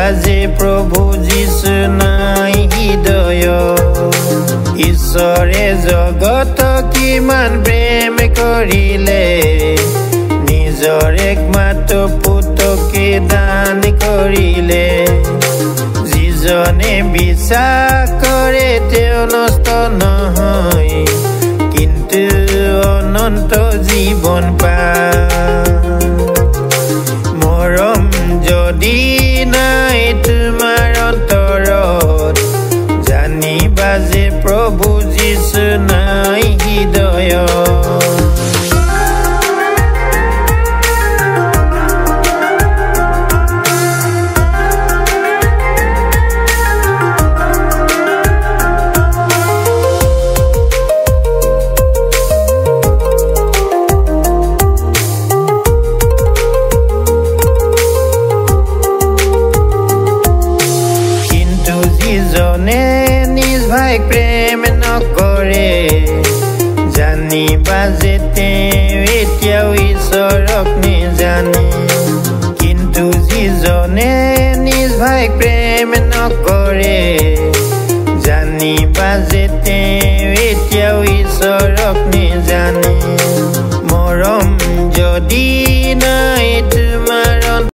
বাজে প্ৰভু যীশু নাই হৃদয় ঈশ্বৰে জগত কিমান প্ৰেম কৰিলে নিজৰ একমাত্ৰ পুত্ৰকে দান কৰিলে যিজনে বিশ্বাস কৰে তেওঁ নষ্ট নহয় কিন্তু অনন্ত জীৱন পায় মৰম যদি নাই তোমাৰ অন্তৰত জানিবা যে প্ৰভু যীশু নাই হৃদয়ত যিজনে নিজ ভাইক প্ৰেম নকৰে জানিবা যে তেওঁ এতিয়াও ঈশ্বৰক নেজানে কিন্তু যিজনে নিজ ভাইক প্ৰেম নকৰে জানিবা যে তেওঁ এতিয়াও ঈশ্বৰক নেজানে মৰম যদি নাই